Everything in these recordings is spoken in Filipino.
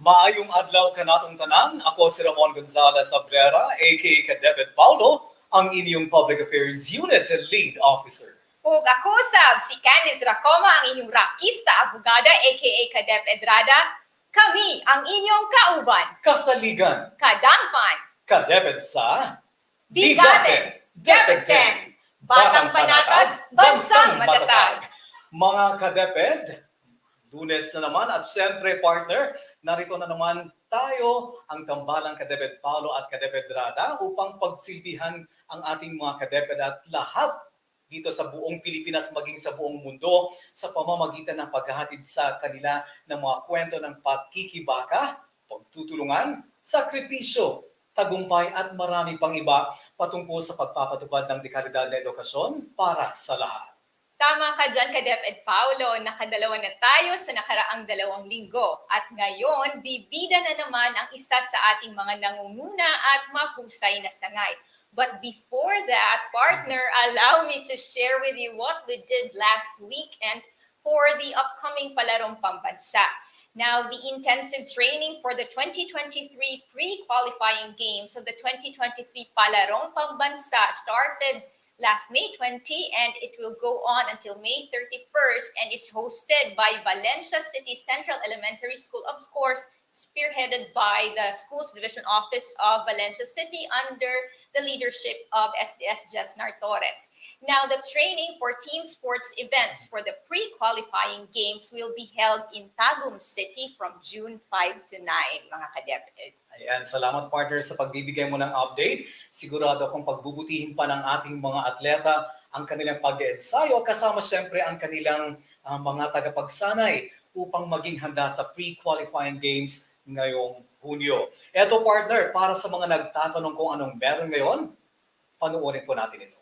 Maayong adlaw kanatong tanan. Ako si Ramon Gonzalez Abrera, aka BigaTEN DepEd, ang inyong Public Affairs Unit Lead Officer. Ug ako sab si Candice Racoma, ang inyong rakista abogada, aka BigaTEN Edrada. Kami ang inyong kauban, Kasaligan, kadangpan, kadeped sa BigaTEN DepEd, Batang Panatag, Bansang Matatag. Mga kadeped, Lunes na naman at siyempre partner, narito na naman tayo ang tambalang kadeped Paulo at kadeped Rada upang pagsilbihan ang ating mga kadeped at lahat dito sa buong Pilipinas maging sa buong mundo sa pamamagitan ng paghahatid sa kanila ng mga kwento ng pakikibaka, pagtutulungan, sakripisyo, tagumpay at marami pang iba patungkol sa pagpapatupad ng dekalidad na edukasyon para sa lahat. Tama ka dyan, kadeped Paulo. Nakadalawa na tayo sa nakaraang 2 linggo. At ngayon, bibida na naman ang isa sa ating mga nangunguna at mahusay na sangay. But before that, partner, allow me to share with you what we did last weekend for the upcoming Palarong Pambansa. Now, the intensive training for the 2023 pre-qualifying games of the 2023 Palarong Pambansa started last May 20 and it will go on until May 31st and is hosted by Valencia City Central Elementary School, of course, spearheaded by the Schools Division Office of Valencia City under the leadership of SDS Jesnar Torres. Now, the training for team sports events for the pre-qualifying games will be held in Tagum City from June 5 to 9, mga kadeped. Ayan, salamat partner sa pagbibigay mo ng update. Sigurado akong pagbubutihin pa ng ating mga atleta ang kanilang pag-ensayo kasama siyempre ang kanilang mga tagapagsanay upang maging handa sa pre-qualifying games ngayong Hunyo. Eto partner, para sa mga nagtatanong kung anong meron ngayon, panuorin po natin ito.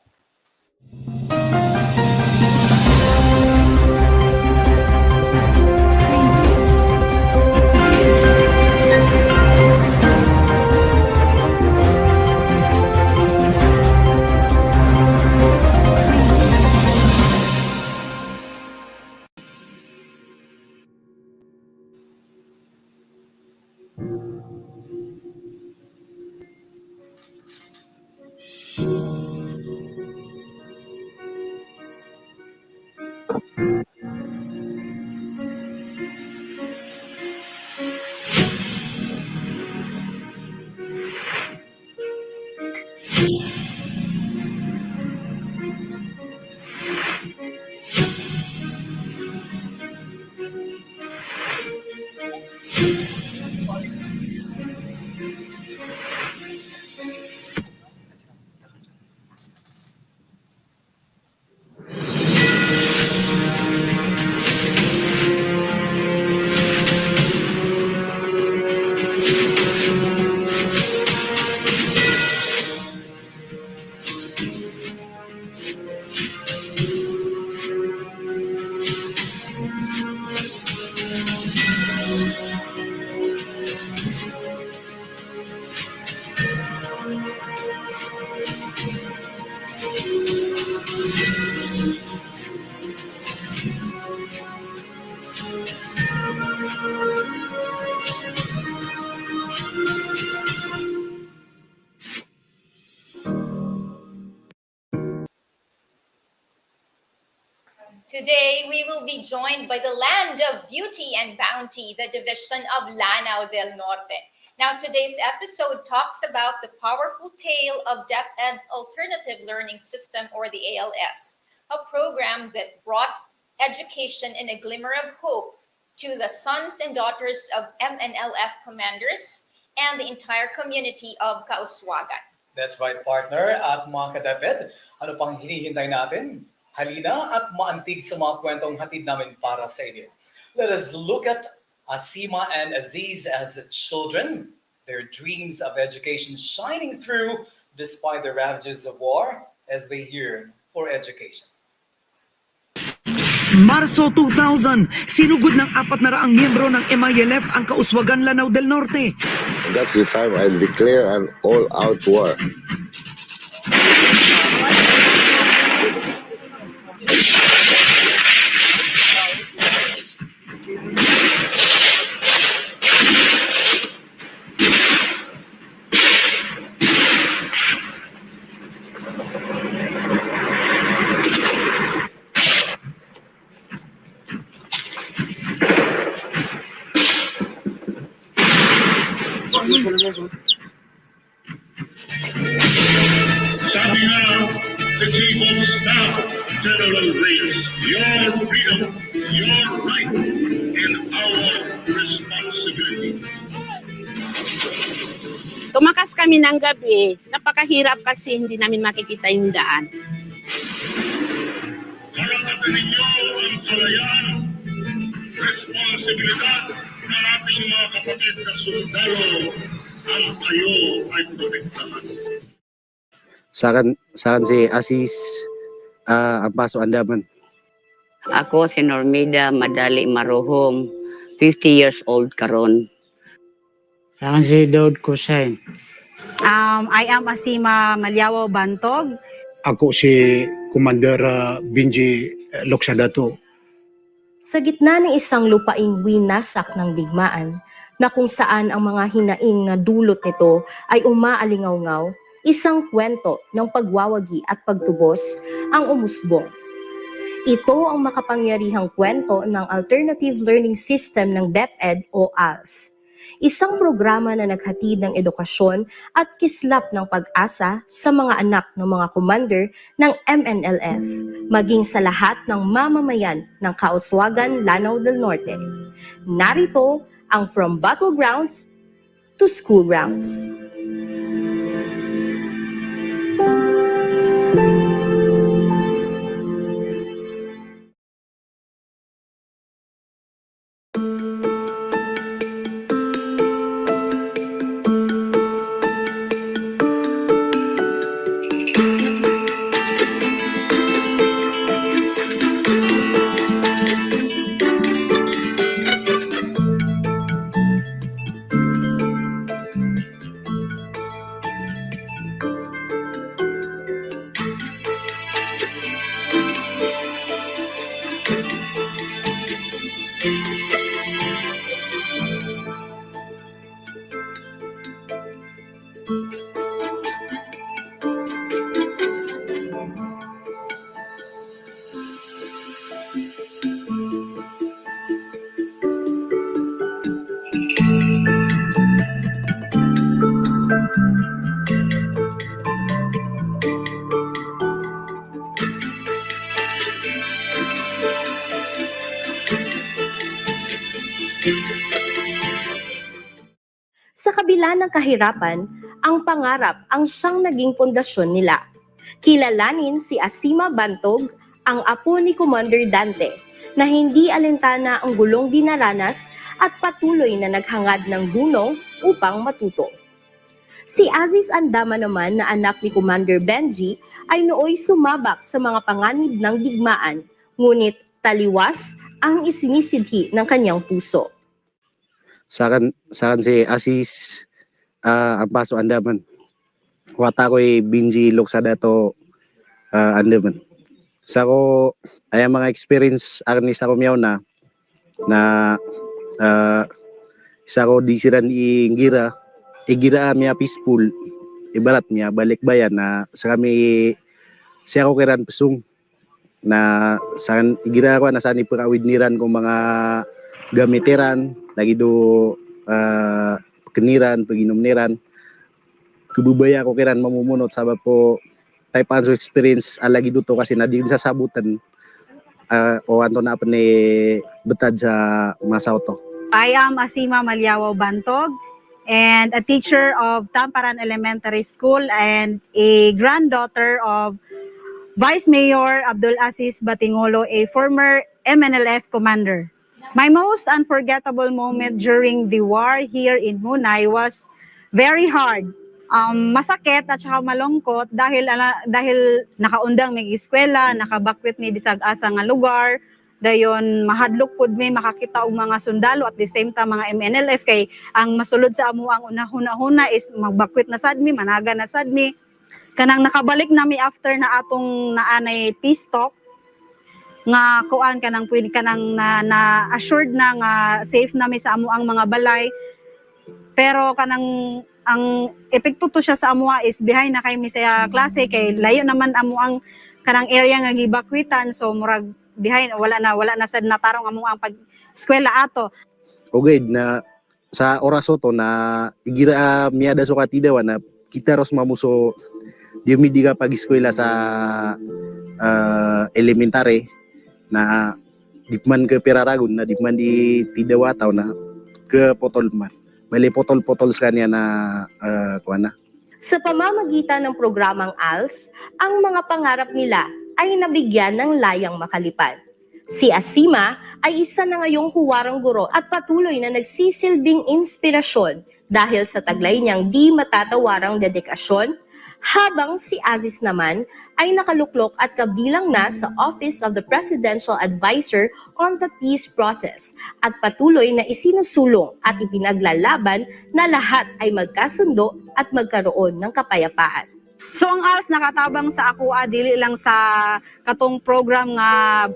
Today, we will be joined by the Land of Beauty and Bounty, the division of Lanao del Norte. Now, today's episode talks about the powerful tale of DepEd's Alternative Learning System, or the ALS, a program that brought education and a glimmer of hope to the sons and daughters of MNLF commanders and the entire community of Kauswagan. That's right, partner. At mga ka-DepEd, ano pang hinihintay natin? Halina at maantig sa mga kwentong hatid namin para sa inyo. Let us look at Asima and Aziz as children, their dreams of education shining through despite the ravages of war as they yearn for education. Marso 2000, sinugod ng 400 miyembro ng MILF ang Kauswagan, Lanao del Norte. That's the time I declare an all-out war. Sabi nga, the Chief of Staff, General Reyes, your freedom, your right, and our responsibility. Tumakas kami ng gabi, napakahirap kasi hindi namin makikita yung daan. Karapatan ninyo ang kalayaan, responsibilidad ng ating mga kapatid na sundalo ang kayo ay protektahan. Sakan si Asis ang paso Andaman. Ako si Normida Madali Maruhom, 50 years old karon. Saan si Daud Kusain? I am Asima Malyawo Bantog. Ako si Commander Binji Loksadato. Sa gitna ng isang lupaing winasak ng digmaan, na kung saan ang mga hinaing na dulot nito ay umaalingaw-ngaw, isang kwento ng pagwawagi at pagtubos ang umusbong. Ito ang makapangyarihang kwento ng Alternative Learning System ng DepEd o ALS. Isang programa na naghatid ng edukasyon at kislap ng pag-asa sa mga anak ng mga commander ng MNLF, maging sa lahat ng mamamayan ng Kauswagan, Lanao del Norte. Narito ang From Battlegrounds to School Grounds. Sa kabila ng kahirapan, ang pangarap ang siyang naging pundasyon nila. Kilalanin si Asima Bantog, ang apo ni Commander Dante, na hindi alintana ang gulong dinaranas at patuloy na naghangad ng dunong upang matuto. Si Aziz Andama naman na anak ni Commander Benji ay nooy sumabak sa mga panganib ng digmaan, ngunit taliwas ang isinisidhi ng kanyang puso. Sakan si Asis ang paso Andaman. Wata ko'y Binji Loksadato Andaman. Sa ko ay mga experience akin sa ko miyaw na isa ko di siran igira miya peaceful ibarat miya balik bayan na sa kami siya ko kiran pusong na saan igira ko na saan ipakawidniran ko mga gamitiran lagi do keniran paginomniran kububaya ko kiran mamumunot sabab po type of experience alagi duto kasi na din sa sabutan o anto na pa ni betad sa masauto. I am Asima Malyawo Bantog and a teacher of Tamparan Elementary School and a granddaughter of Vice Mayor Abdul Aziz Batingolo, a former MNLF commander. My most unforgettable moment during the war here in Munay was very hard. Masakit at saka malungkot dahil nakaundang may eskwela, nakabakwit may bisag asa nga lugar, dayon mahadlok pud may makakita og mga sundalo at the same time mga MNLF kay ang masulod sa amo ang unahuna is magbakwit na sadmi, managa na sadmi. Kanang nakabalik nami after na atong naanay peace talk nga kuan kanang pwede kanang na assured na nga safe nami sa amo ang mga balay, pero kanang ang epekto to siya sa amuha is behind na kay mi sa klase kay layo naman amo ang kanang area nga gibakwitan, so murag behind wala na sad natarong amo ang pag eskwela ato. Okay na sa oraso to na igira miada so katidaw na kita ros mamuso di ka pag-eskwela sa elementary na dikman ke piraragon na dikman di tidawataw na ke potol man. Bali potol-potol sa kanya na kuana. Sa pamamagitan ng programang ALS, ang mga pangarap nila ay nabigyan ng layang makalipad. Si Asima ay isa na ngayong huwarang guro at patuloy na nagsisilbing inspirasyon dahil sa taglay niyang di matatawarang dedikasyon, habang si Aziz naman ay nakaluklok at kabilang na sa Office of the Presidential Advisor on the Peace Process at patuloy na isinusulong at ipinaglalaban na lahat ay magkasundo at magkaroon ng kapayapaan. So ang ALS nakatabang sa ako dili lang sa katong program nga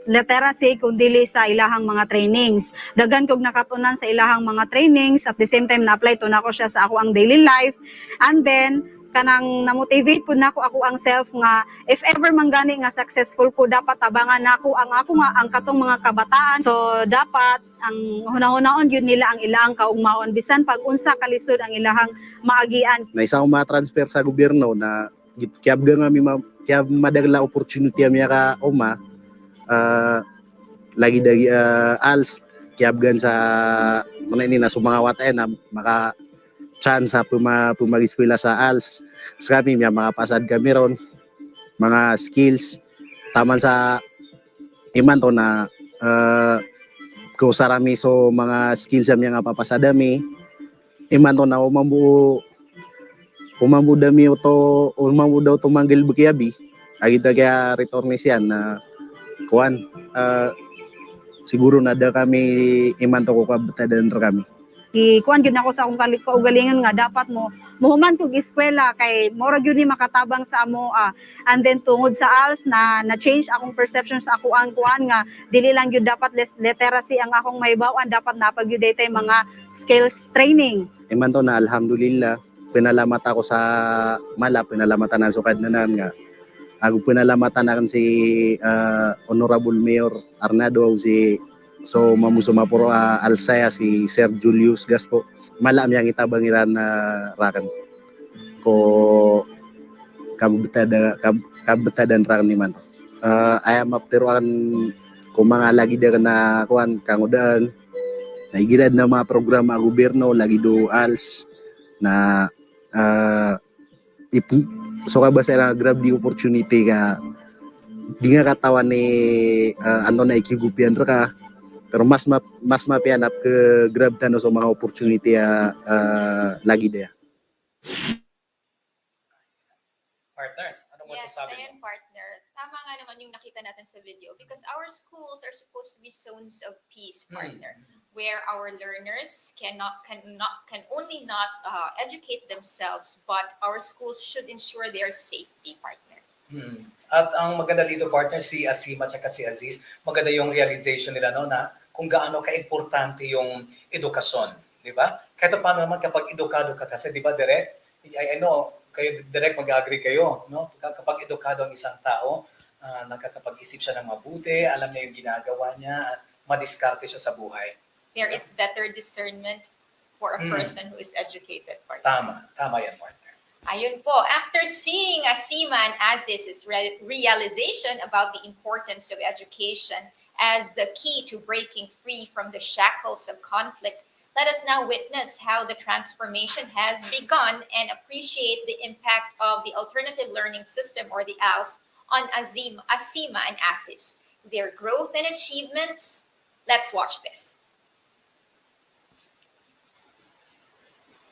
literacy kundi sa ilahang mga trainings. Daghan kog nakatunan sa ilahang mga trainings at the same time na-apply to nako siya sa ako ang daily life. And then kanang na-motivate po nako ako ang self nga if ever manggani nga successful ko dapat tabangan nako ang katong mga kabataan. So dapat ang hunahunahon yun nila ang ilahang kaugmaon bisan pag unsa kalisod ang ilahang maagian. Na isa ma-transfer sa gobyerno na kiyab nga mi kiyab madagla opportunity mi ka oma lagi dagi ALS kiyab gan sa mana ini na sumangawat na maka chance sa pumag-eskwela sa ALS. Sa kami, may mga pasad kami ron, mga skills. Taman sa iman to na kusarami so mga skills sa mga papasadami. Iman to na umambu dami umambu daw tumanggil bukiyabi. Agita kaya return siya na kuan. Siguro na da kami iman to kukabatadan kami. Kuan gyud nako sa akong kaugalingon nga dapat mo muhuman kog eskwela kay mora gyud ni makatabang sa amo and then tungod sa ALS na change akong perception sa ako ang kuan nga dili lang gyud dapat literacy ang akong mahibaw-an, dapat napagyud tay mga skills training. Iman to na alhamdulillah pinalamat ako sa mala pinalamatan na sukad na nga ako pinalamatan na si Honorable Mayor Arnado si so mamusuma puro alsaya si Sir Julius Gaspo malam yang itabangiran na rakan ko kabetadan rakan ni man ayam apteruan ko mga lagi da na kuan kangudan naigirad na mga programa gobyerno lagi do ALS na so ka ba sa grab di opportunity ka di nga katawan ni ano na ikigupian ka. Pero mas mapianap ke grab tano sa mga opportunity lagi dia. Partner, ano mo sasabi mo? Ayan, partner. Tama nga naman yung nakita natin sa video because our schools are supposed to be zones of peace, partner, where our learners can only not educate themselves, but our schools should ensure their safety, partner. At ang maganda dito, partner, si Asima at si Aziz, maganda yung realization nila no, na kung gaano ka-importante yung edukasyon. Di ba? Kahit paano naman kapag edukado ka kasi, di ba, Direk? I know, kayo, Direk, mag-agree kayo. No? Kapag edukado ang isang tao, nakakapag-isip siya ng mabuti, alam niya yung ginagawa niya, at madiskarte siya sa buhay. There is better discernment for a person who is educated, partner. Tama yan, partner. Ayun po, after seeing Seaman Aziz's realization about the importance of education as the key to breaking free from the shackles of conflict, let us now witness how the transformation has begun and appreciate the impact of the alternative learning system, or the ALS, on Asima and Aziz. Their growth and achievements. Let's watch this.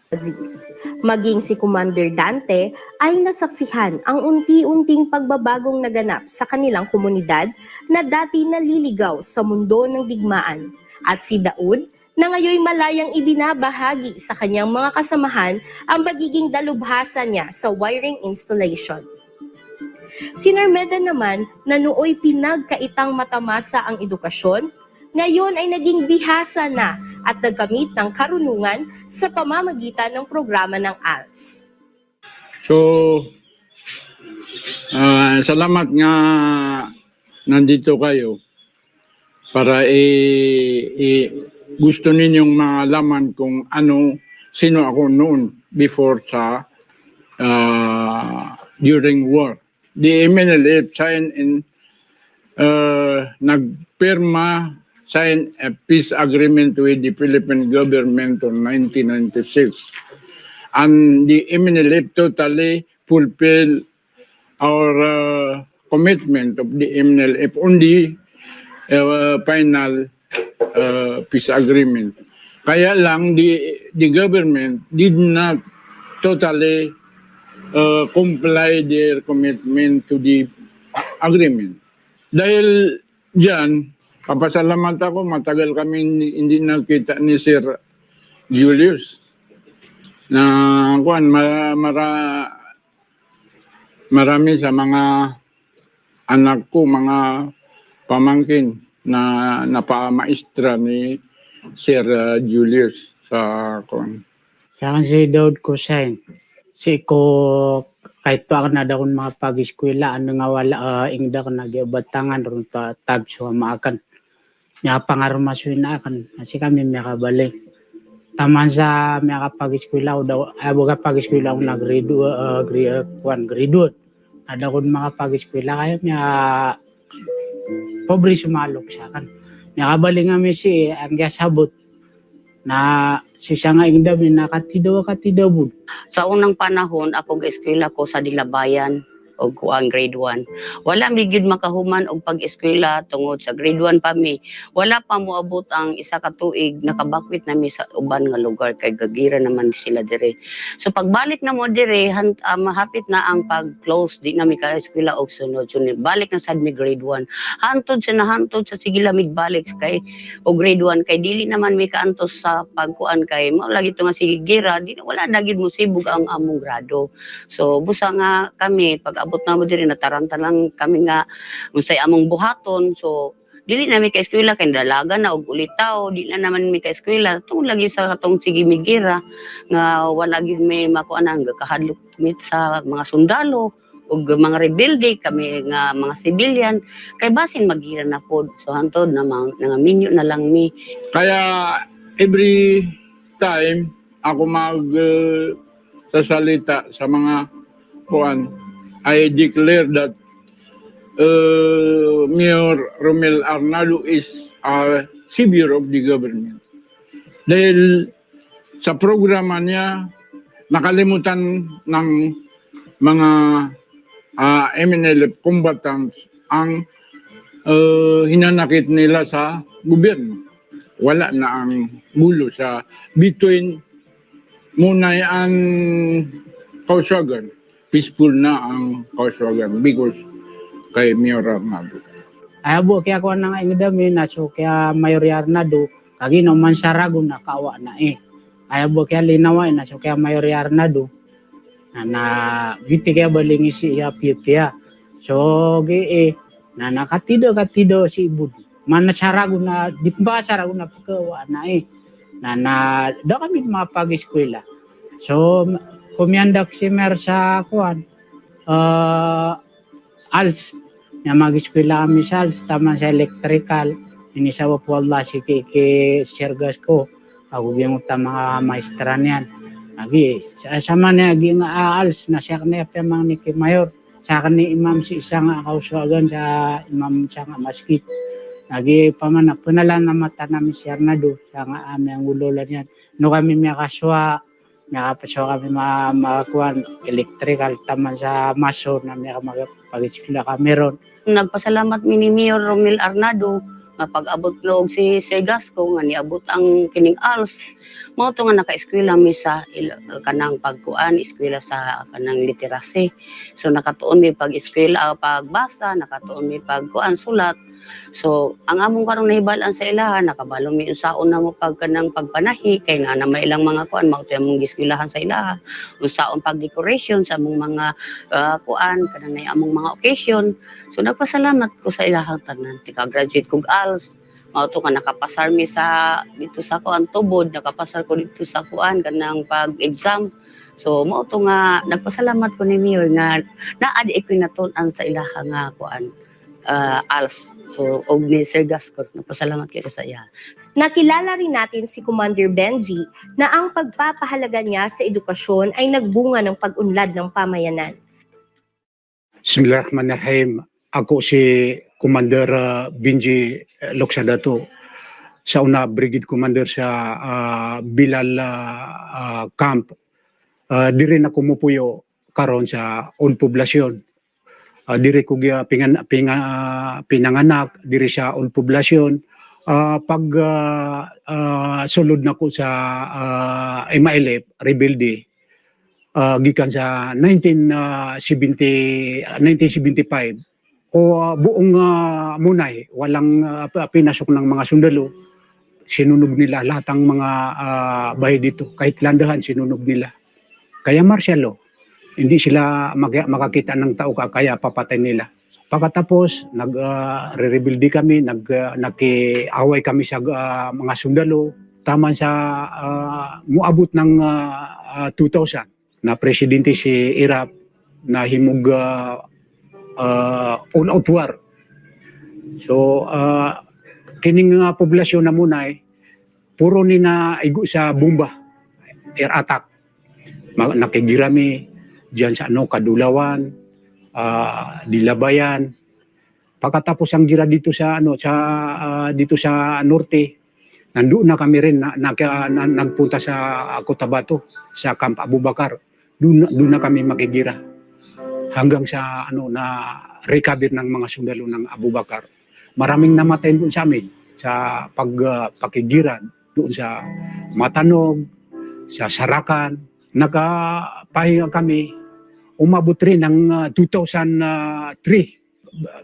Aziz. Maging si Commander Dante ay nasaksihan ang unti-unting pagbabagong naganap sa kanilang komunidad na dati naliligaw sa mundo ng digmaan, at si Daud na ngayon malayang ibinabahagi sa kanyang mga kasamahan ang magiging dalubhasa niya sa wiring installation. Si Narmeda naman na nooy pinagkaitang matamasa ang edukasyon, ngayon ay naging bihasa na at nagkamit ng karunungan sa pamamagitan ng programa ng ALS. So, salamat nga nandito kayo para gusto ninyong malaman kung sino ako noon before sa during war. The MNLF signed a peace agreement with the Philippine government in 1996. And the MNLF totally fulfilled our commitment of the MNLF on the final peace agreement. Kaya lang, the government did not totally comply their commitment to the agreement. Dahil dyan, papasalamat ako, matagal kami hindi nakita ni Sir Julius. Na marami sa mga anak ko, mga pamangkin na napamaestra ni Sir Julius sa kuan. Sa akin si Daud Kusain. Si ko kahit pa ako na daw mga pag-eskwela, nga wala, ingda ko nag-ibatangan ron tagso maakan. Nga pangarmasyon na akan, kasi kami may kabalik. Taman sa may kapag-eskwela ko daw, ayaw pag-eskwela ko na grade 1. Ada ko mga pag-eskwela, kaya may pobre sumalok sa akan. May kabalik nga may ang gasabot na siya nga ingda may nakatidabod. Sa unang panahon, ako ga-eskwela ko sa Dilabayan o kuang grade 1. Wala mi gyud makahuman og pag-eskwela tungod sa grade 1 pa mi. Wala pa moabot ang isa ka tuig, nakabakwit na mi sa uban nga lugar kay gagira naman sila dire. So pagbalik na mo dire, mahapit na ang pag-close, di na mi ka-eskwela og sunod. So balik na sad mi grade 1. Hantod sa sige lamig balik kay o grade 1 kay dili naman mi kaantos sa pagkuan kay mao lagi to nga sige gira, di wala na gyud mo sibog ang among grado. So busa nga kami pag abot na mo diri nataranta lang kami nga unsay among buhaton. So dili na mi ka-eskwela kay dalaga na og ulitaw, di na naman mi ka-eskwela tungod lagi sa katong sige migira nga wala gyud may makuanan kahadlok mit sa mga sundalo ug mga rebelde kami nga mga civilian kay basin magira na pod. So hantod na mga minyo na lang mi. Kaya every time ako sasalita sa mga kuan, I declare that Mayor Romel Arnalo is a savior of the government. Dahil sa programa niya, nakalimutan ng mga MNLF combatants ang hinanakit nila sa gobyerno. Wala na ang gulo sa between Munay and Kausagan. Peaceful na ang Kausagan because kay Mayor Arnado. Ayabo kaya ko na nga ingdami na so kaya Mayor Arnado kagi no man sarago na kawa na ayabo kaya linaway na so kaya Mayor Arnado na viti kaya balingi siya pipia so gi na nakatido si Ibud man sarago na di ba sarago na pagkawa na na do kami mapag-eskwela. So kumiandak si Mer sa kuan ALS Na mag-eskwela kami sa ALS, tama sa electrical. Inisawa po Allah si Sergas ko. Ako yung mga maestra niyan. Lagi, sama na naging ALS na siya kanaya pemang ni Mayor. Sa akin ni Imam si isang kauswagan sa Imam sa maskit. Lagi paman na punalan na mata namin siya na do. Sa nga aming ulolan yan. No kami may kaswa, nakapaswa kami makakuan electrical tama sa maso na may pag-eskwela kami ron. Nagpasalamat mi ni Mayor Romel Arnado nga pag-abot log si Sir Gasco nga niabot ang kining ALS. Mao to nga naka-eskwela mi sa kanang pagkuan, eskwela sa kanang literacy. So nakatuon mi pag-eskwela, pagbasa, nakatuon mi pagkuan sulat. So ang among karong nahibalan sa ilahan, nakabalo mi unsaon na mo pagkanang pagpanahi kay nga na may ilang mga kuan mao to among giskwelahan sa ilaha. Unsaon pag-decoration sa among mga kuan kanang among mga occasion. So nagpasalamat ko sa ilahang tanan. Tika-graduate kog ALS. Mao to nga nakapasar mi sa dito sa kuan tubod, nakapasar ko dito sa kuan kanang pag-exam. So mao to nga nagpasalamat ko ni Mayor nga naadi ko naton-an sa ilaha nga kuan ALS. So og ni Sir Gasco, nagpasalamat kayo sa iya. Nakilala rin natin si Commander Benji na ang pagpapahalaga niya sa edukasyon ay nagbunga ng pag-unlad ng pamayanan. Bismillahirrahmanirrahim. Ako si Commander Benji Loksadato. Sa una, Brigade Commander sa Bilal Camp. Di rin ako mupuyo karon sa on poblasyon. Diri ko pinanganak, diri sa on poblasyon. Pag sulod na ko sa MILF, Rebelde, gikan sa 1975 o buong munay walang pinasok ng mga sundalo, sinunog nila lahat ng mga bahay dito, kahit landahan sinunog nila. Kaya martial law, hindi sila makakita ng tao kaya papatay nila. Pagkatapos nag-rebuildi kami, nakiaway kami sa mga sundalo, tama sa muabot ng 2000 na presidente si Irap na himog all-out war. So, kining poblasyon na munay, puro ni na igo sa bomba, air attack. Nakigirami diyan sa Kadulawan, Dilabayan. Pagkatapos ang gira dito sa dito sa norte, nandoon na kami rin nagpunta sa Cotabato, sa Camp Abubakar. Doon na kami makigira hanggang sa na recover ng mga sundalo ng Abubakar. Maraming namatay doon sa amin sa pakigiran doon sa Matanog, sa Sarakan. Nakapahinga kami, umabot rin ng 2003.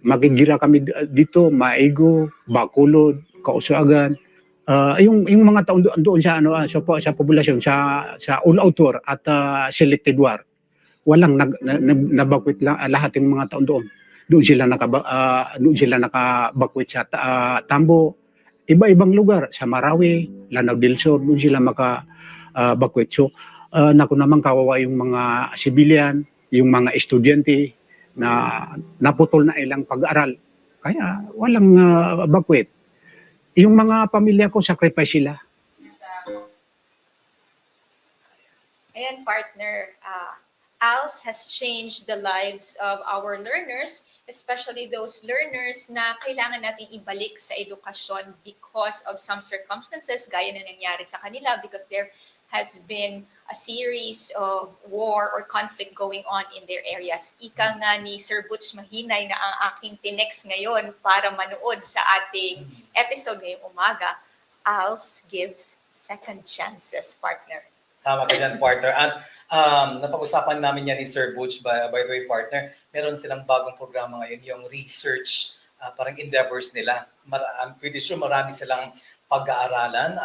Makigira kami dito, Maigo, Bacolod, Kausagan. Yung mga taon doon sa sa populasyon sa all-out war at selected war, walang nabakwit lahat ng mga taon doon. Doon sila nakabakwit sa Tambo, iba-ibang lugar sa Marawi, Lanao del Norte, doon sila makabakwit. So naku naman kawawa yung mga civilian, yung mga estudyante na naputol na ilang pag-aaral. Kaya walang bakwit. Yung mga pamilya ko, sacrifice sila. Ayan, partner. ALS has changed the lives of our learners, especially those learners na kailangan natin ibalik sa edukasyon because of some circumstances, gaya na nangyari sa kanila because there has been a series of war or conflict going on in their areas. Ika nga ni Sir Butch Mahinay na ang aking tinext ngayon para manood sa ating episode ngayong umaga, ALS gives second chances, partner. Tama ka dyan, partner. At napag-usapan namin yan ni Sir Butch, by the way, partner. Meron silang bagong programa ngayon, yung research, parang endeavors nila. I'm pretty sure marami silang pag-aaralan,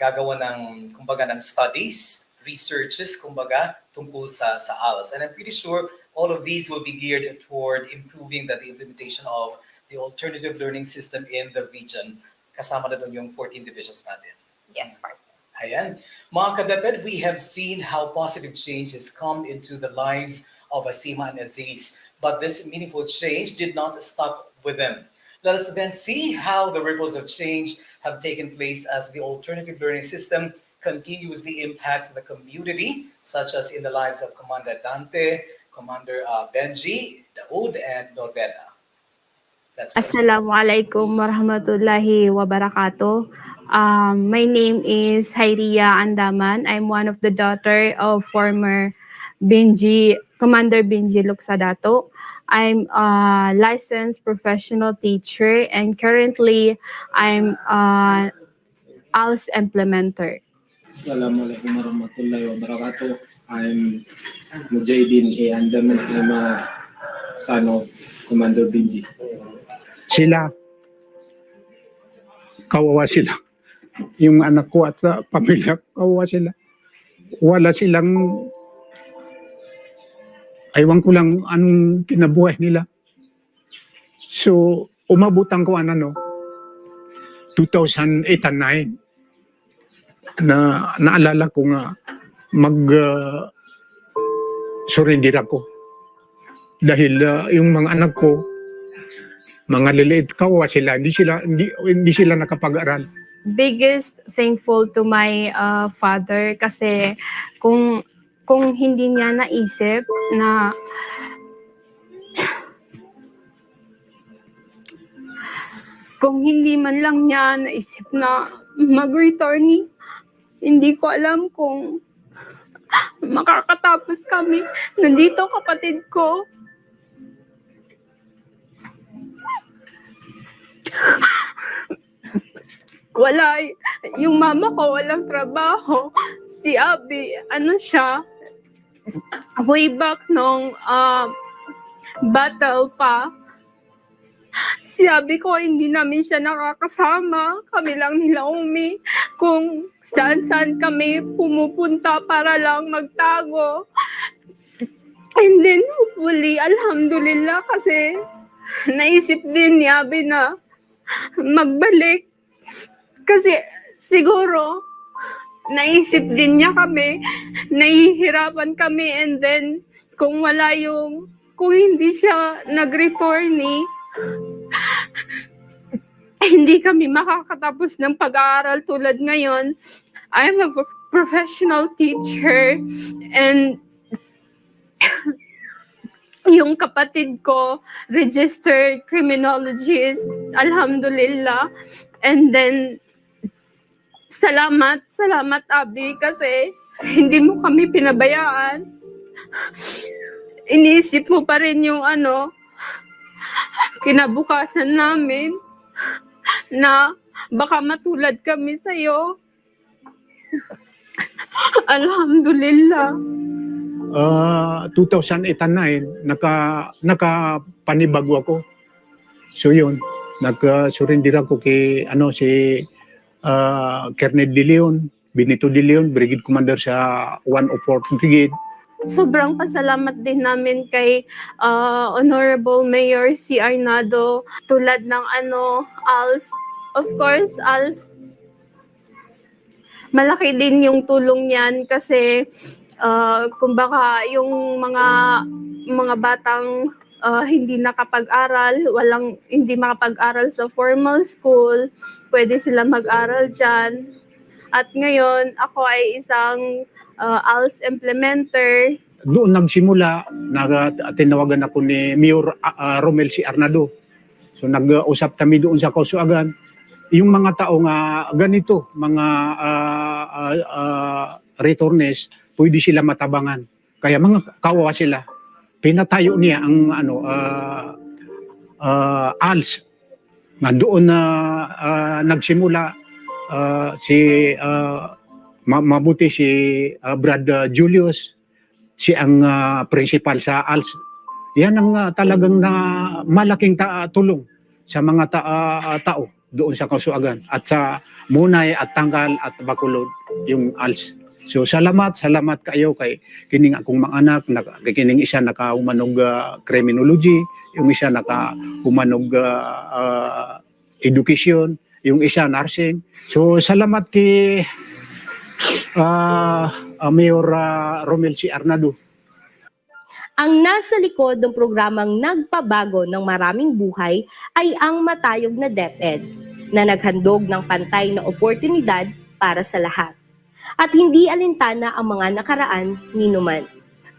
gagawa ng, kumbaga, ng studies, researches, kumbaga, tungkol sa ALS. And I'm pretty sure all of these will be geared toward improving the implementation of the alternative learning system in the region. Kasama na doon yung 14 divisions natin. Yes, partner. Ayan. Mga ka-DepEd, we have seen how positive change has come into the lives of Asima and Aziz. But this meaningful change did not stop with them. Let us then see how the ripples of change have taken place as the alternative learning system continuously impacts the community, such as in the lives of Commander Dante, Commander Benji, Daoud, and Norbena. That's what. Assalamualaikum warahmatullahi wabarakatuh. My name is Hairia Andaman. I'm one of the daughter of former Commander Benji Luxadato. I'm a licensed professional teacher and currently I'm an ALS implementer. Assalamualaikum warahmatullahi wabarakatuh. I'm Mujahideen A. Andaman. I'm a son of Commander Benji. Sila, kawawa sila. Yung anak ko at pamilya, kawawa sila. Wala silang, aywan ko lang anong kinabuhay nila. So, umabutan ko 2008 and 9 na naalala ko nga surrender ako. Dahil yung mga anak ko, mga liliit, kawawa sila, hindi sila nakapag-aral. Biggest thankful to my father kasi kung hindi niya naisip na kung hindi man lang niya naisip na mag-return, hindi ko alam kung makakatapos kami. Nandito kapatid ko. Wala, yung mama ko walang trabaho. Si Abi, way back nung battle pa, si Abi ko hindi namin siya nakakasama. Kami lang nila Umi. Kung saan-saan kami pumupunta para lang magtago. And then hopefully, alhamdulillah, kasi naisip din ni Abi na magbalik. Kasi siguro, naisip din niya kami, nahihirapan kami, and then kung hindi siya nag-return, hindi kami makakatapos ng pag-aaral tulad ngayon. I'm a professional teacher and yung kapatid ko, registered criminologist, alhamdulillah. And then, salamat Abi kasi hindi mo kami pinabayaan. Iniisip mo pa rin yung kinabukasan namin na baka matulad kami sa'yo. Alhamdulillah. 2008 and 9, nakapanibago ako. So yun, nag-surrender ako kay si Colonel De Leon, Benito De Leon, Brigade Commander sa 104th Brigade. Sobrang pasalamat din namin kay Honorable Mayor C. Arnado tulad ng ALS. Of course, ALS, malaki din yung tulong niyan kasi kumbaga yung mga batang hindi nakapag-aral, hindi makapag-aral sa formal school, pwede sila mag-aral dyan. At ngayon, ako ay isang ALS implementer. Doon nagsimula, tinawagan ako ni Mayor Romel C. Arnado. So nag-usap kami doon sa Kausuagan. Yung mga tao nga ganito, mga returnees, pwede sila matabangan. Kaya mga kawawa sila. Pinatayo niya ang ALS. Nga doon nagsimula mabuti si Brad Julius, si ang principal sa ALS. Yan ang talagang malaking tulong sa mga tao doon sa Kausuagan at sa Munay at Tangkal at Bacolod, yung ALS. So salamat kayo kay kining akong mga anak, kining isa nakahumanog criminology, yung isa nakahumanog education, yung isa nursing. So salamat kay Mayor Romel C. Arnado. Ang nasa likod ng programang nagpabago ng maraming buhay ay ang matayog na DepEd na naghandog ng pantay na oportunidad para sa lahat. At hindi alintana ang mga nakaraan ni Numan.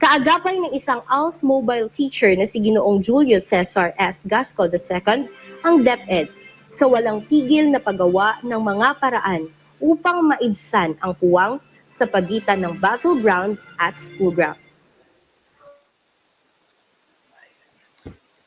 Kaagapay ng isang ALS mobile teacher na si Ginoong Julius Cesar S. Gasco II, ang DepEd sa walang tigil na paggawa ng mga paraan upang maibsan ang puwang sa pagitan ng battleground at schoolground.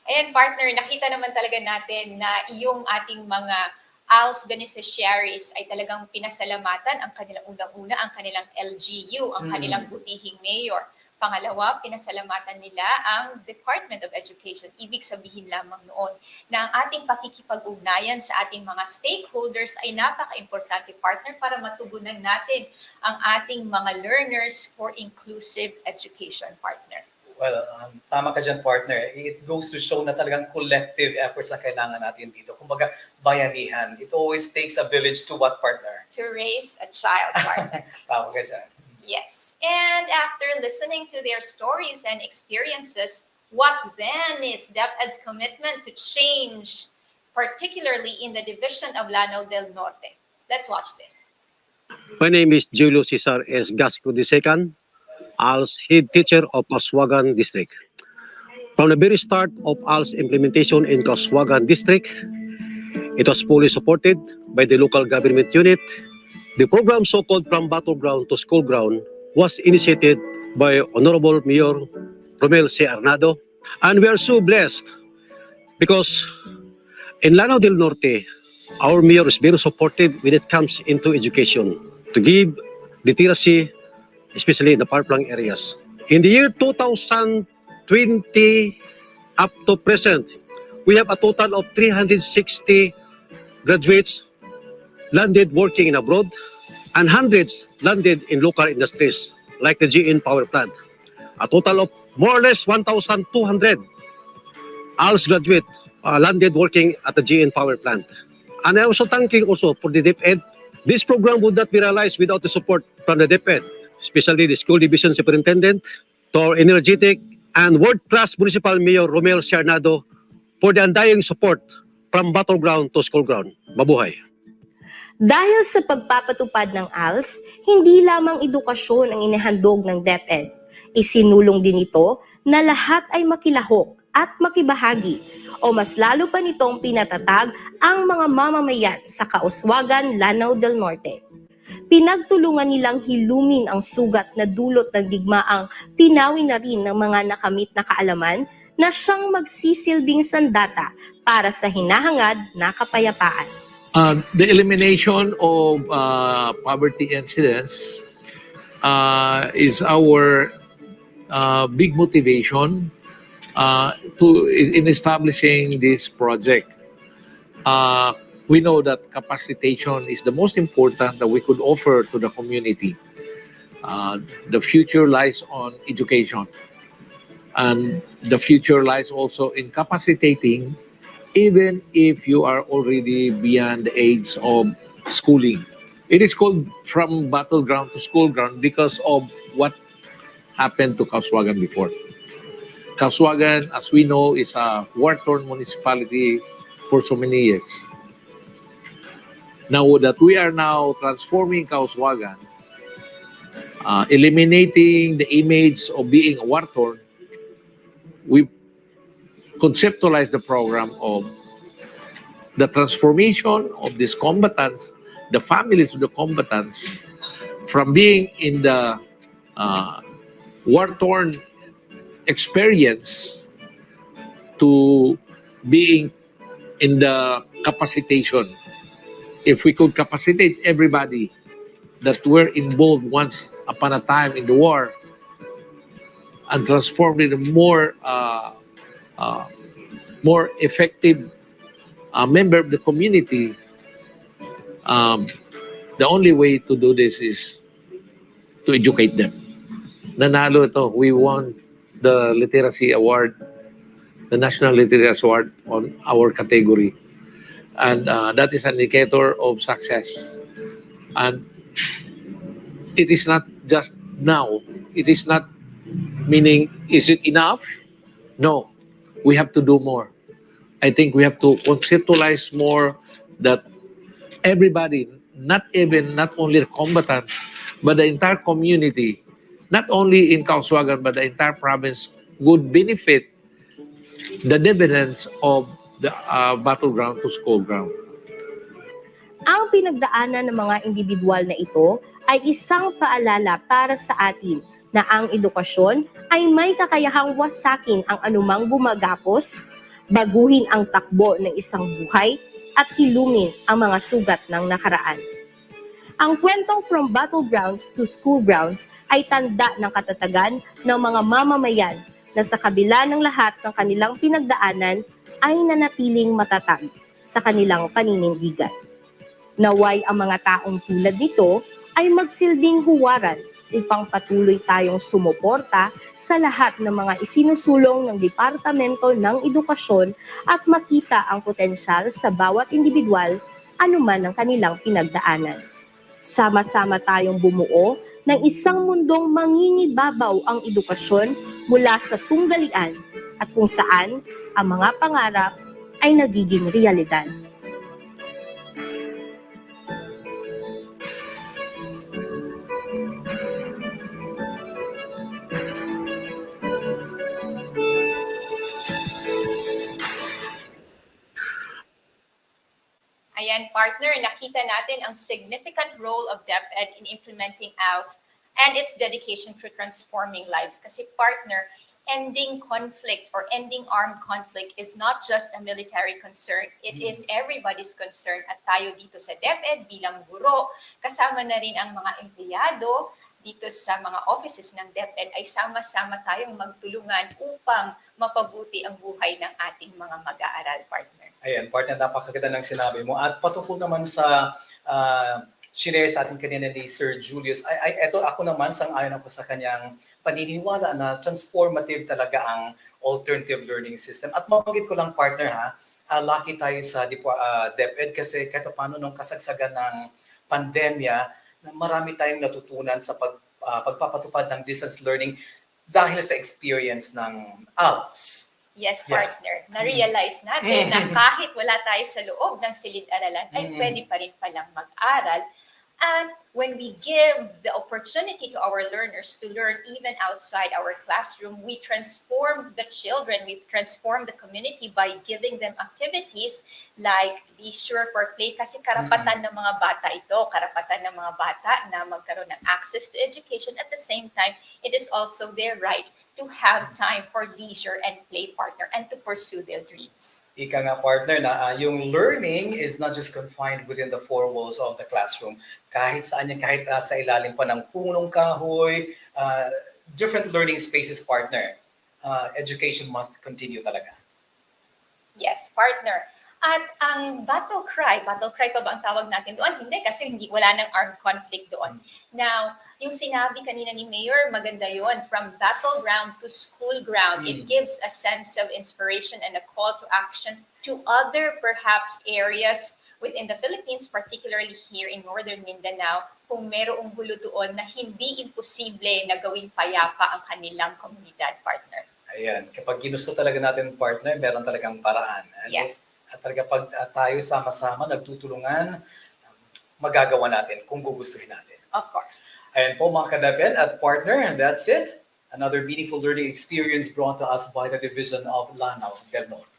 Ayan, partner, nakita naman talaga natin na yung ating mga ALS beneficiaries ay talagang pinasalamatan ang kanilang unang-una, ang kanilang LGU, ang kanilang butihing mayor. Pangalawa, pinasalamatan nila ang Department of Education. Ibig sabihin lamang noon na ang ating pakikipag-ugnayan sa ating mga stakeholders ay napaka-importante, partner, para matugunan natin ang ating mga learners for inclusive education, partner. Well, tama ka dyan, partner. It goes to show na talagang collective efforts na kailangan natin dito. Kumbaga, bayanihan. It always takes a village to what, partner? To raise a child, partner. Tama ka dyan. Yes. And after listening to their stories and experiences, what then is DepEd's commitment to change, particularly in the division of Lanao del Norte? Let's watch this. My name is Julio Cesar S. Gasco II, ALS head teacher of Kaswagan District. From the very start of ALS implementation in Kaswagan District, it was fully supported by the local government unit. The program, so-called From Battleground to School Ground, was initiated by Honorable Mayor Romel C. Arnado. And we are so blessed because in Lanao del Norte, our mayor is very supportive when it comes into education to give literacy, especially in the far-flung areas. In the year 2020 up to present, we have a total of 360 graduates landed working in abroad, and hundreds landed in local industries like the GN power plant. A total of more or less 1,200 ALS graduates landed working at the GN power plant. And I'm also thanking also for the DepEd. This program would not be realized without the support from the DepEd, especially the school division superintendent, to our energetic and world-class municipal mayor Romel C. Arnado for the undying support from battleground to school ground. Mabuhay! Dahil sa pagpapatupad ng ALS, hindi lamang edukasyon ang inihandog ng DepEd. Isinulong din ito na lahat ay makilahok at makibahagi o mas lalo pa nitong pinatatag ang mga mamamayan sa Kauswagan, Lanao del Norte. Pinagtulungan nilang hilumin ang sugat na dulot ng digmaang pinawi na rin ng mga nakamit na kaalaman na siyang magsisilbing sandata para sa hinahangad na kapayapaan. The elimination of poverty incidents is our big motivation in establishing this project. We know that capacitation is the most important that we could offer to the community. The future lies on education, and the future lies also in capacitating even if you are already beyond the age of schooling. It is called From Battleground to School Ground because of what happened to Kaswagan before. Kaswagan, as we know, is a war-torn municipality for so many years. Now that we are now transforming Kaswagan, eliminating the image of being a war-torn, we conceptualize the program of the transformation of these combatants, the families of the combatants, from being in the war-torn experience to being in the capacitation. If we could capacitate everybody that were involved once upon a time in the war and transform it into more effective member of the community, the only way to do this is to educate them. Nanalo ito. We won the literacy award, the National Literacy Award on our category. And that is an indicator of success. And it is not just now. It is not Meaning, is it enough? No. We have to do more. I think we have to conceptualize more that everybody, not only the combatants, but the entire community, not only in Kauswagan, but the entire province would benefit the dividends of the battleground to school ground. Ang pinagdaanan ng mga individual na ito ay isang paalala para sa atin na ang edukasyon ay may kakayahang wasakin ang anumang gumagapos, baguhin ang takbo ng isang buhay, at hilungin ang mga sugat ng nakaraan. Ang kwentong From Battlegrounds to School Grounds ay tanda ng katatagan ng mga mamamayan na sa kabila ng lahat ng kanilang pinagdaanan ay nanatiling matatag sa kanilang paninindigan. Naway ang mga taong tulad nito ay magsilbing huwaran upang patuloy tayong sumuporta sa lahat ng mga isinusulong ng Departamento ng Edukasyon at makita ang potensyal sa bawat individual anuman ang kanilang pinagdaanan. Sama-sama tayong bumuo ng isang mundong mangingibabaw ang edukasyon mula sa tunggalian at kung saan ang mga pangarap ay nagiging realidad. Ayan, partner, nakita natin ang significant role of DepEd in implementing ALS and its dedication to transforming lives. Kasi partner, ending conflict or ending armed conflict is not just a military concern. It is everybody's concern. At tayo dito sa DepEd bilang guro, kasama na rin ang mga empleyado dito sa mga offices ng DepEd ay sama-sama tayong magtulungan upang mapabuti ang buhay ng ating mga mag-aaral, partner. Ayan, partner, napakaganda ng sinabi mo. At patungkol naman sa share sa ating kanina ni Sir Julius, eto ako naman, sang-ayon ako sa kanyang paniniwala na transformative talaga ang alternative learning system. At mabanggit ko lang, partner, lucky tayo sa DepEd kasi kahit paano nung kasagsagan ng pandemya, marami tayong natutunan sa pagpapatupad ng distance learning dahil sa experience ng ALS. Yes, partner. Na-realize natin na kahit wala tayo sa loob ng silid-aralan, ay pwede pa rin palang mag-aral. And when we give the opportunity to our learners to learn even outside our classroom, we transform the children, we transform the community by giving them activities like leisure for play. Kasi karapatan ng mga bata ito, karapatan ng mga bata na magkaroon ng access to education. At the same time, it is also their right to have time for leisure and play, partner, and to pursue their dreams. Ika nga, partner, na yung learning is not just confined within the four walls of the classroom. Kahit saan yan, kahit sa ilalim pa ng punong kahoy, different learning spaces, partner. Education must continue talaga. Yes, partner. At ang battle cry pa ba ang tawag natin doon? Hindi, kasi wala nang armed conflict doon. Now, yung sinabi kanina ni Mayor, maganda yon, from battleground to school ground. It gives a sense of inspiration and a call to action to other perhaps areas within the Philippines, particularly here in Northern Mindanao, kung merong gulo doon na hindi imposible na gawing payapa ang kanilang komunidad, partner. Ayan, kapag ginusto talaga natin, partner, meron talagang paraan. Yes. At talaga pag tayo sama-sama, nagtutulungan, magagawa natin kung gugustuhin natin. Of course. Ayan po mga ka-DepEd at partner, and that's it. Another meaningful learning experience brought to us by the Division of Lanao del Norte.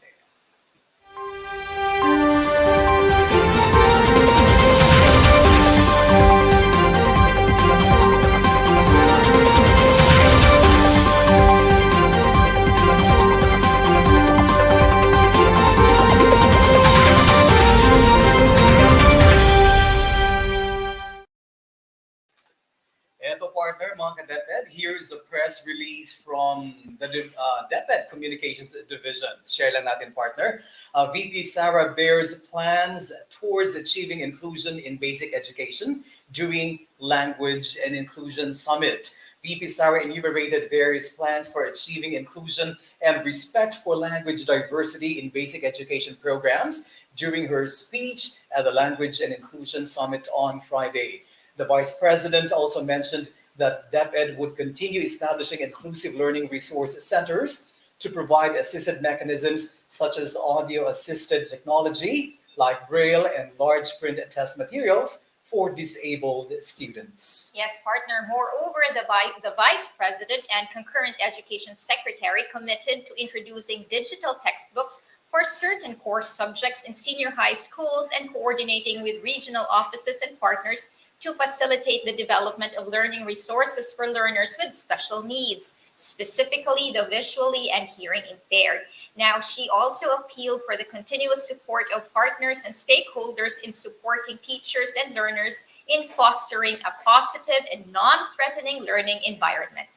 Eto partner, mga ka-DepEd, here's a press release from the DepEd Communications Division. Share lang natin, partner. VP Sarah bears plans towards achieving inclusion in basic education during Language and Inclusion Summit. VP Sarah enumerated various plans for achieving inclusion and respect for language diversity in basic education programs during her speech at the Language and Inclusion Summit on Friday. The Vice President also mentioned that DepEd would continue establishing inclusive learning resource centers to provide assisted mechanisms such as audio-assisted technology like Braille and large print test materials for disabled students. Yes, partner. Moreover, the Vice President and Concurrent Education Secretary committed to introducing digital textbooks for certain core subjects in senior high schools and coordinating with regional offices and partners to facilitate the development of learning resources for learners with special needs, specifically the visually and hearing impaired. Now, she also appealed for the continuous support of partners and stakeholders in supporting teachers and learners in fostering a positive and non-threatening learning environment.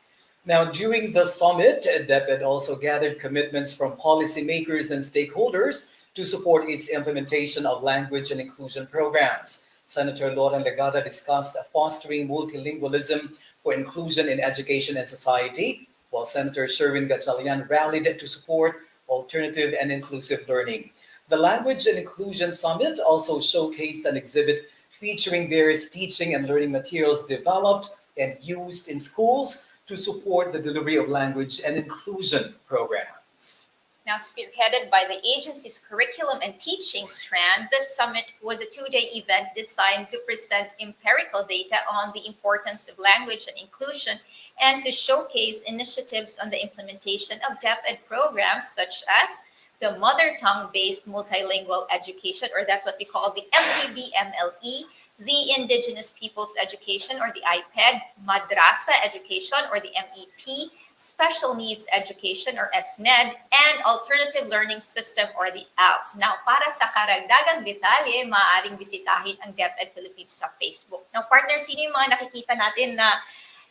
Now, during the summit, DepEd also gathered commitments from policymakers and stakeholders to support its implementation of language and inclusion programs. Senator Lauren Legada discussed fostering multilingualism for inclusion in education and society, while Senator Sherwin Gatchalian rallied to support alternative and inclusive learning. The Language and Inclusion Summit also showcased an exhibit featuring various teaching and learning materials developed and used in schools to support the delivery of language and inclusion programs. Now, spearheaded by the agency's curriculum and teaching strand, this summit was a two-day event designed to present empirical data on the importance of language and inclusion and to showcase initiatives on the implementation of DepEd programs such as the mother tongue-based multilingual education, or that's what we call the MTB-MLE, the Indigenous Peoples Education, or the IPED, Madrasa Education, or the MEP, Special Needs Education, or SNED, and Alternative Learning System, or the ALS. Now, para sa karagdagang detalye, maaaring bisitahin ang DepEd Philippines sa Facebook. Now, partner, sino yung mga nakikita natin na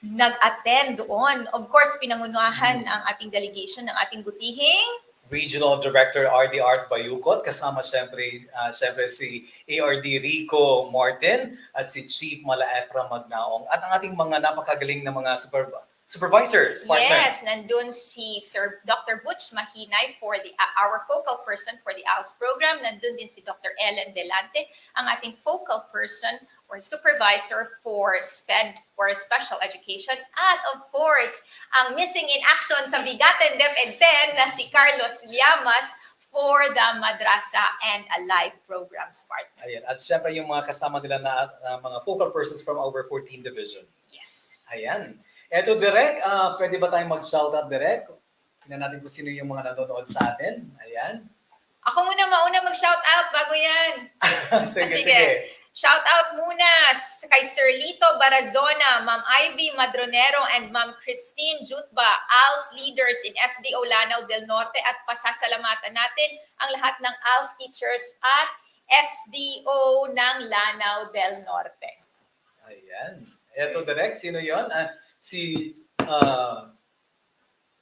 nag-attend doon? Of course, pinangunahan ang ating delegation ng ating butihing Regional Director RD Art Bayukot, kasama siyempre si ARD Rico Martin at si Chief Malaepra Magnaong at ang ating mga napakagaling na mga supervisors, partner. Yes, nandun si Sir Dr. Butch Mahinay for our focal person for the ALS program. Nandun din si Dr. Ellen Delante, ang ating focal person or supervisor for SPED or Special Education. At of course, ang missing in action sa BigaTEN DepEd 10 na si Carlos Llamas for the Madrasa and Alive programs, partner. Ayan. At syempre yung mga kasama nila na mga focal persons from our 14 division. Yes. Ayan. Eto, Direk, pwede ba tayong mag-shoutout, Direk? Tingnan natin kung sino yung mga nanonood sa atin. Ayan. Ako muna mauna mag-shoutout bago yan. Sige. Shoutout muna kay Sir Lito Barazona, Ma'am Ivy Madronero, and Ma'am Christine Jutba, ALS leaders in SDO Lanao del Norte, at pasasalamatan natin ang lahat ng ALS teachers at SDO ng Lanao del Norte. Ayan. Eto, Direk, sino yon? Si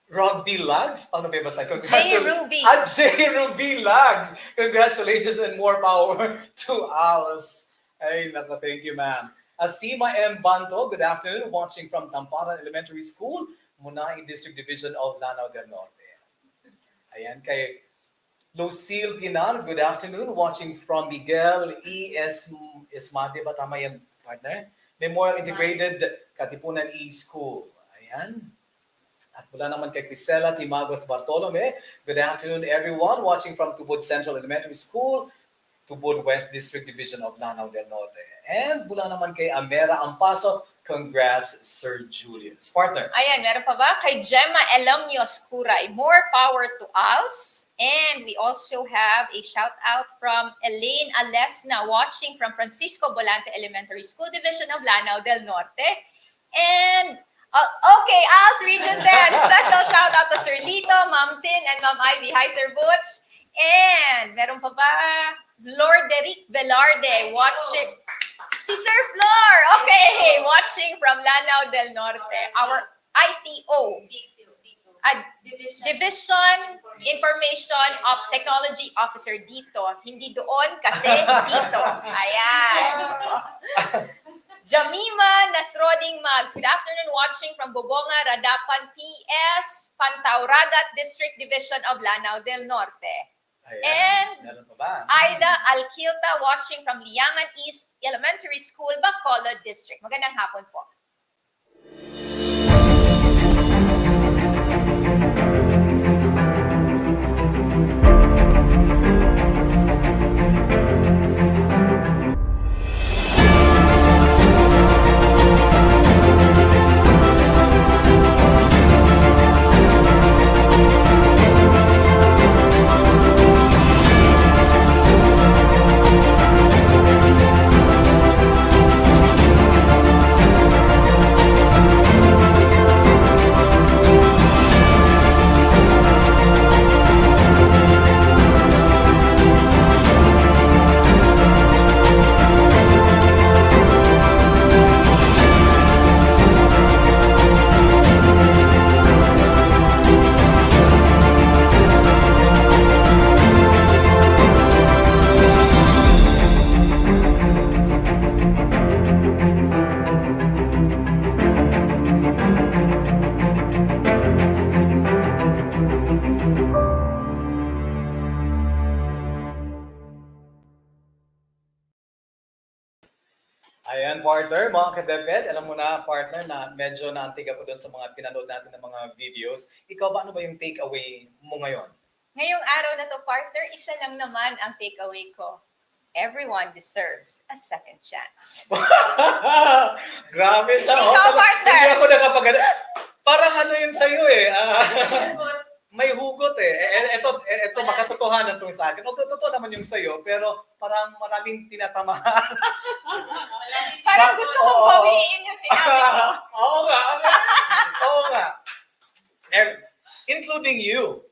Robbie Lags. Paano ba basta? J. Ruby. J. Ruby Lags. Congratulations and more power to ALS. Ay, nako, thank you, ma'am. Asima M. Banto, good afternoon, watching from Tamparan Elementary School, Munai District Division of Lanao del Norte. Ayan, kay Lucille Pinar, good afternoon, watching from Miguel Esmade, ba tama yan, partner? Memorial Integrated Katipunan E-School. Ayan. At mula naman kay Crisela Timagos Bartolome, good afternoon, everyone, watching from Tubod Central Elementary School, Tubod West District Division of Lanao del Norte. And mula naman kay Amera Ampaso, congrats, Sir Julius. Partner. Ayan, meron pa ba? Kay Gemma Elamios Kuray, more power to us. And we also have a shout out from Elaine Alesna, watching from Francisco Bolante Elementary School Division of Lanao del Norte. And okay, ALS Region 10, special shout out to Sir Lito, Ma'am Tin, and Ma'am Ivy. Hi, Sir Butch. And meron pa ba? Lord Derek Velarde, watching. Si Sir Flor, okay, watching from Lanao del Norte. Our ITO, Division Information of Technology Officer dito. Hindi doon kasi dito. Ayan. Jamima Nasroding Mags, good afternoon, watching from Bobonga, Radapan, PS, Pantauragat District Division of Lanao del Norte. Ayan. And Aida Alquilta, watching from Liangan East Elementary School, Bacolod District. Magandang hapon po. partner, mga ka-DepEd, alam mo na, partner, na medyo naantig ako doon sa mga pinanood natin ng mga videos. Ikaw ba, ano ba yung takeaway mo ngayon? Ngayong araw na to, partner, isa lang naman ang takeaway ko. Everyone deserves a second chance. Grabe siya. Ikaw, partner! Hindi ako nakapag... Parang ano yun sa'yo eh. May hugot eh. Ito makatotohanan tong sa akin. Totoo naman yung sa'yo, pero parang maraming tinatamaan. Parang gusto kong bawiin yung sinabi ko. Oo nga. Oo nga. Including you.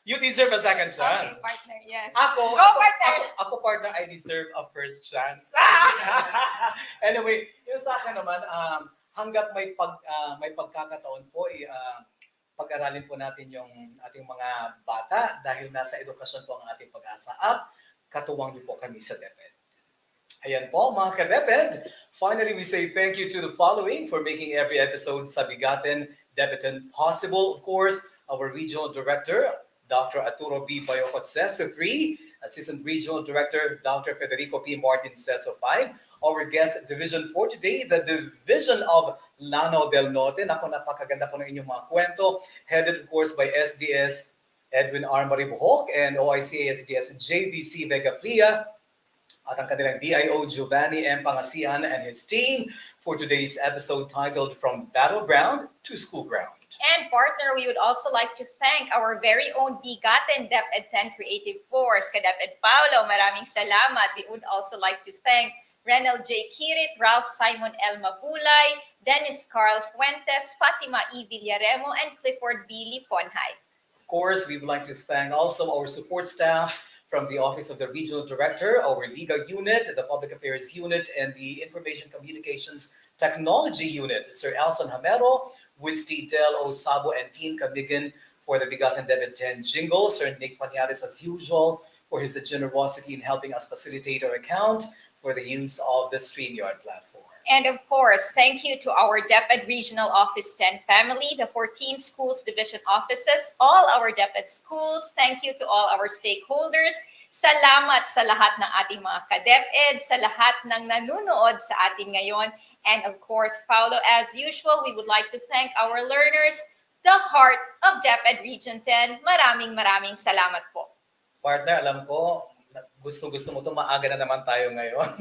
You deserve a second chance. Okay, partner, yes. Ako, partner, I deserve a first chance. Anyway, yung sa akin naman, hanggat may pagkakataon po, pag-aralin po natin yung ating mga bata dahil nasa edukasyon po ang ating pag-asa at katuwang niyo po kami sa DepEd. Ayan po mga ka-DepEd. Finally, we say thank you to the following for making every episode sa BigaTEN DepEd possible. Of course, our Regional Director, Dr. Arturo B. Bayocot Seso 3, Assistant Regional Director, Dr. Federico P. Martin Seso 5, our guest division for today, the Division of Lanao del Norte. Naku, napakaganda po ng inyong mga kwento, headed of course by SDS Edwin R. Maribuhok and OICA SDS JVC Vega Plia, at ang kanilang DIO Giovanni M. Pangasian and his team for today's episode titled From Battleground to School Ground. And partner, we would also like to thank our very own BigaTEN DepEd 10 Creative Force, ka-DepEd Paolo, maraming salamat. We would also like to thank Renel J. Kirit, Ralph Simon L. Mabulay, Dennis Carl Fuentes, Fatima E. Villaremo, and Clifford B. Liponhay. Of course, we would like to thank also our support staff from the Office of the Regional Director, our Liga Unit, the Public Affairs Unit, and the Information Communications Technology Unit. Sir Alson Hamero, Wisty Del Osabo, and Team Kamigan for the BigaTEN DepEd 10 jingle. Sir Nick Paniares, as usual, for his generosity in helping us facilitate our account for the use of the StreamYard platform. And of course, thank you to our DepEd Regional Office 10 family, the 14 schools division offices, all our DepEd schools. Thank you to all our stakeholders. Salamat sa lahat ng ating mga ka-DepEd, sa lahat ng nanunood sa atin ngayon. And of course, Paolo, as usual, we would like to thank our learners, the heart of DepEd Region 10. Maraming salamat po. Partner, alam ko, gusto mo ito, maaga na naman tayo ngayon.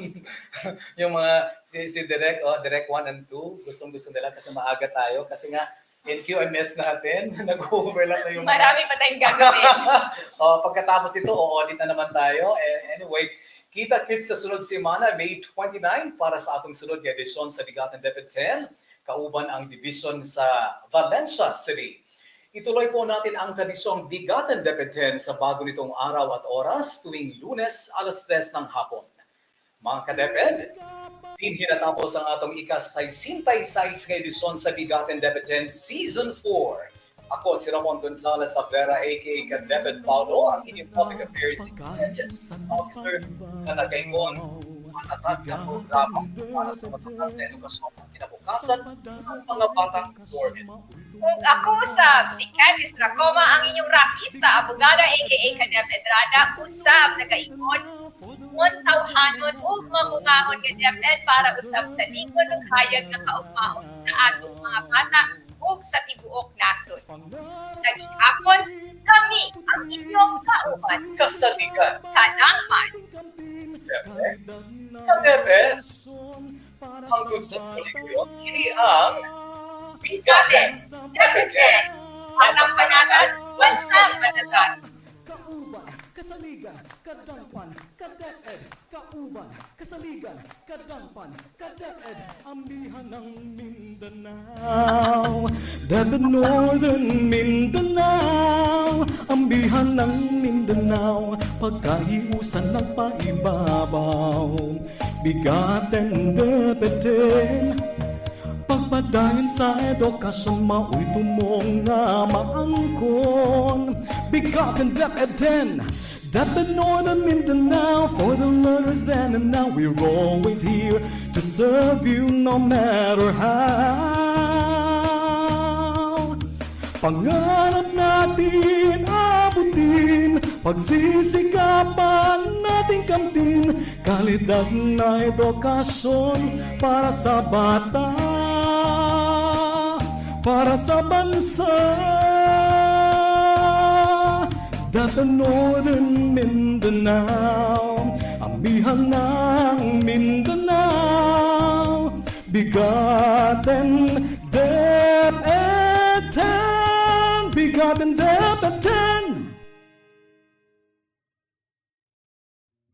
Yung mga, si Direct 1 and 2, gusto nila kasi maaga tayo. Kasi nga, in QMS natin, nag-overlap na yung Marami pa tayong gagawin. Pagkatapos nito, audit na naman tayo. Anyway, kita-kits sa sunod semana, May 29, para sa atong sunod na edisyon sa BigaTEN DepEd 10, kauban ang division sa Valencia City. Ituloy po natin ang tradisyong BigaTEN DepEd 10 sa bago nitong araw at oras tuwing Lunes, alas 3 ng hapon. Mga ka-DepEd, din hinatapos ang atong ika-66 na edisyon sa BigaTEN DepEd 10 Season 4. Ako si Ramon Gonzalez Savera, aka ka-DepEd Paolo, ang inyong Public Affairs Officer na nag-ingon matatag na programa para sa matatag na edukasyon at kinabukasan ng mga batang dormant. Kung ako usab, si Candice Racoma, ang inyong rakista, abogada aka ka-DepEd Rada, usab nag-ingon, tawhanon o mamungahon ka DepEd para usab sa lingkod ng hayag na kaugmahon sa atong mga bata ug sa tibuok nasod. Sa gihapon, kami ang inyong kauban. Kasaligan. Kadangman. Ka-DepEd, hangtod sa kolehiyo, kini ang BigaTEN DepEd 10. At ang panatan, bansang panatan. Kasaligan, kadangpan, ka-DepEd, kauban, kasaligan, kadangpan, ka-DepEd, ambihan ng Mindanao, DepEd Northern Mindanao, ambihan ng Mindanao, pagkaiusan ng paibabaw, BigaTEN DepEd 10, pagpadayon sa edukasyon, mao'y tumong nga maangkon. BigaTEN DepEd 10, DepEd Northern Mindanao, for the learners then and now, we're always here to serve you no matter how. Pangarap natin abutin, Pagsisikapan nating kamtin kalidad na edukasyon para sa bata, para sa bansa. DepEd Northern Mindanao, ambihan ng Mindanao, BigaTEN